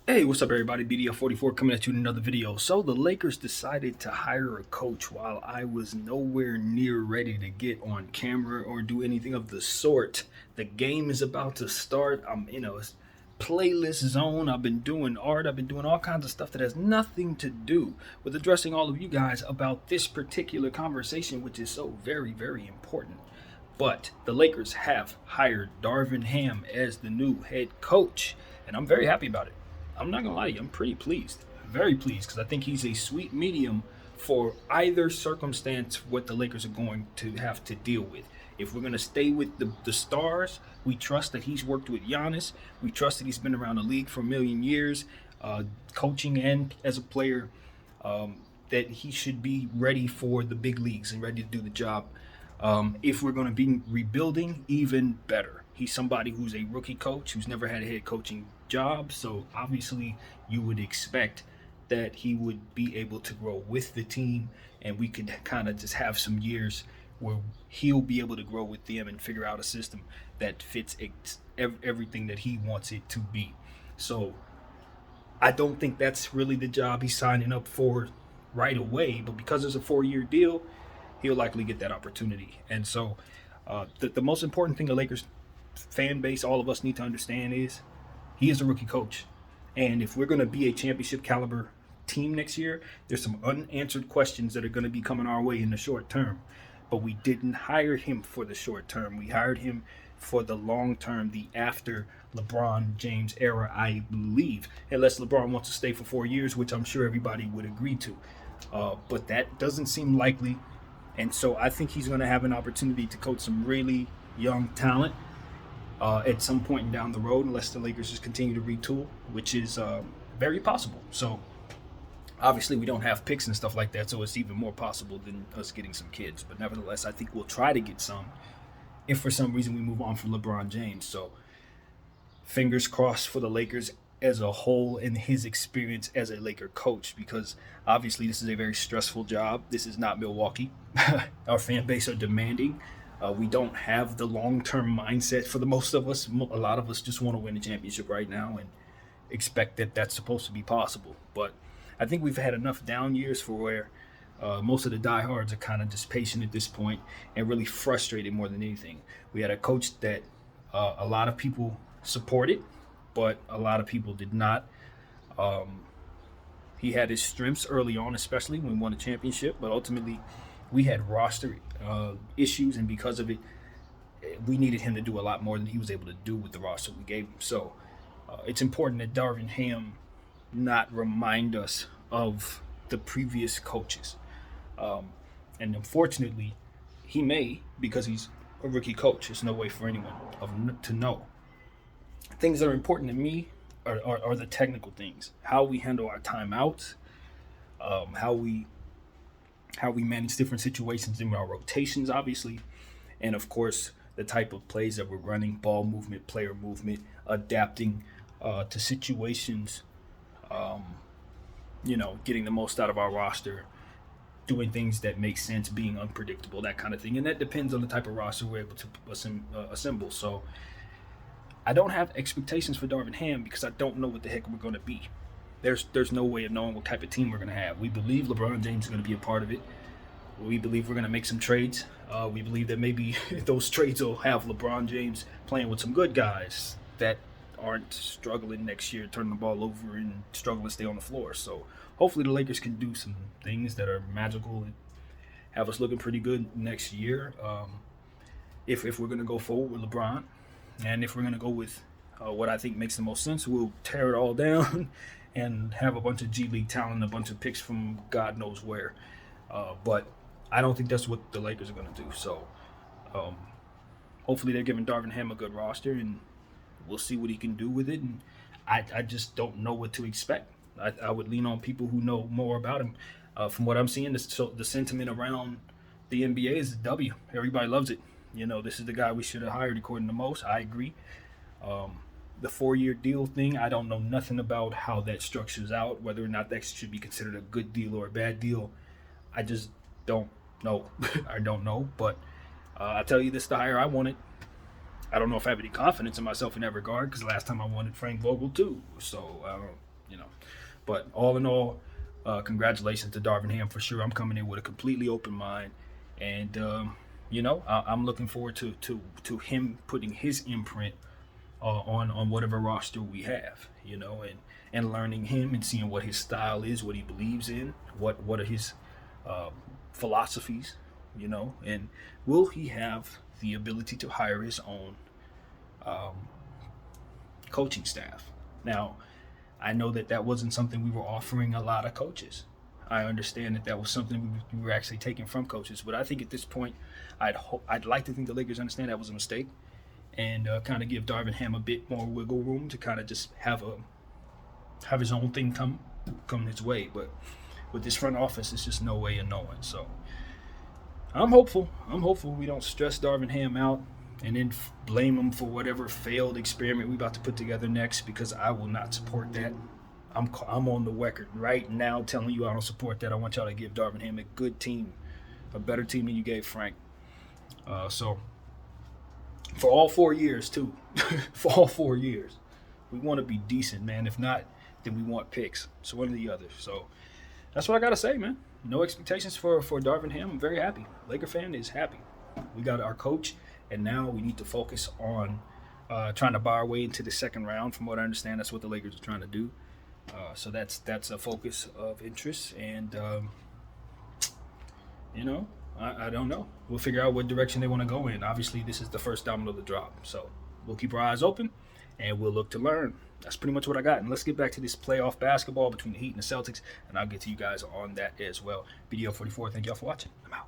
Hey, what's up, everybody? BDF44 coming at you in another video. So, the Lakers decided to hire a coach while I was nowhere near ready to get on camera or do anything of the sort. The game is about to start. I'm in a playlist zone. I've been doing art. I've been doing all kinds of stuff that has nothing to do with addressing all of you guys about this particular conversation, which is so very, very important. But the Lakers have hired Darvin Ham as the new head coach, and I'm very happy about it. I'm not gonna lie to you, I'm pretty pleased, very pleased, because I think he's a sweet medium for either circumstance what the Lakers are going to have to deal with. If we're gonna stay with the stars, we trust that he's worked with Giannis. We trust that he's been around the league for a million years, coaching and as a player. That he should be ready for the big leagues and ready to do the job. If we're going to be rebuilding, even better. He's somebody who's a rookie coach who's never had a head coaching job, so obviously you would expect that he would be able to grow with the team, and we could kind of just have some years where he'll be able to grow with them and figure out a system that fits everything that he wants it to be. So I don't think that's really the job he's signing up for right away, but because it's a 4-year deal, he'll likely get that opportunity. And so the most important thing the Lakers fan base, all of us need to understand is he is a rookie coach. And if we're going to be a championship caliber team next year, there's some unanswered questions that are going to be coming our way in the short term. But we didn't hire him for the short term. We hired him for the long term, the after LeBron James era, I believe. Unless LeBron wants to stay for 4 years, which I'm sure everybody would agree to. But that doesn't seem likely. And so I think he's going to have an opportunity to coach some really young talent at some point down the road, unless the Lakers just continue to retool, which is very possible. So obviously we don't have picks and stuff like that, so it's even more possible than us getting some kids. But nevertheless, I think we'll try to get some if for some reason we move on from LeBron James. So fingers crossed for the Lakers as a whole and his experience as a Laker coach, because obviously this is a very stressful job. This is not Milwaukee. Our fan base are demanding. We don't have the long-term mindset for the most of us. A lot of us just want to win a championship right now and expect that that's supposed to be possible. But I think we've had enough down years for where most of the diehards are kind of just patient at this point and really frustrated more than anything. We had a coach that a lot of people supported, but a lot of people did not. He had his strengths early on, especially when we won a championship, but ultimately we had roster issues, and because of it, we needed him to do a lot more than he was able to do with the roster we gave him. So it's important that Darvin Ham not remind us of the previous coaches. And unfortunately, he may, because he's a rookie coach. There's no way for anyone to know. Things that are important to me are the technical things, how we handle our timeouts, how we manage different situations in our rotations, obviously, and of course the type of plays that we're running, ball movement, player movement, adapting to situations, getting the most out of our roster, doing things that make sense, being unpredictable, that kind of thing. And that depends on the type of roster we're able to assemble. So I don't have expectations for Darvin Ham because I don't know what the heck we're going to be. There's no way of knowing what type of team we're going to have. We believe LeBron James is going to be a part of it. We believe we're going to make some trades. We believe that maybe those trades will have LeBron James playing with some good guys that aren't struggling next year, turning the ball over and struggling to stay on the floor. So hopefully the Lakers can do some things that are magical and have us looking pretty good next year. If we're going to go forward with LeBron, and if we're going to go with what I think makes the most sense, we'll tear it all down and have a bunch of G League talent, a bunch of picks from God knows where. But I don't think that's what the Lakers are going to do. So hopefully they're giving Darvin Ham a good roster, and we'll see what he can do with it. And I just don't know what to expect. I would lean on people who know more about him. From what I'm seeing, the sentiment around the NBA is a W. Everybody loves it. This is the guy we should have hired according to most. I agree. The 4-year deal thing, I don't know nothing about how that structures out, whether or not that should be considered a good deal or a bad deal. I just don't know. I don't know. But I tell you, this is the hire I wanted. I don't know if I have any confidence in myself in that regard, because last time I wanted Frank Vogel too. So you know. But all in all, congratulations to Darvin Ham for sure. I'm coming in with a completely open mind, and I'm looking forward to him putting his imprint on whatever roster we have, and learning him and seeing what his style is, what he believes in, what are his um, philosophies, and will he have the ability to hire his own um, coaching staff? Now, I know that that wasn't something we were offering a lot of coaches. I understand that that was something we were actually taking from coaches, but I think at this point, I'd like to think the Lakers understand that was a mistake, and kind of give Darvin Ham a bit more wiggle room to kind of just have his own thing come his way. But with this front office, it's just no way of knowing. So I'm hopeful. We don't stress Darvin Ham out and then blame him for whatever failed experiment we about to put together next, because I will not support that. I'm on the record right now telling you I don't support that. I want y'all to give Darvin Ham a good team, a better team than you gave Frank. So for all 4 years too, for all 4 years, we want to be decent, man. If not, then we want picks. So one or the other. So that's what I gotta say, man. No expectations for Darvin Ham. I'm very happy. Laker fan is happy. We got our coach, and now we need to focus on trying to buy our way into the second round. From what I understand, that's what the Lakers are trying to do. So that's a focus of interest, and I don't know. We'll figure out what direction they want to go in. Obviously, this is the first domino to drop, so we'll keep our eyes open, and we'll look to learn. That's pretty much what I got. And let's get back to this playoff basketball between the Heat and the Celtics, and I'll get to you guys on that as well. BDO 44, thank y'all for watching. I'm out.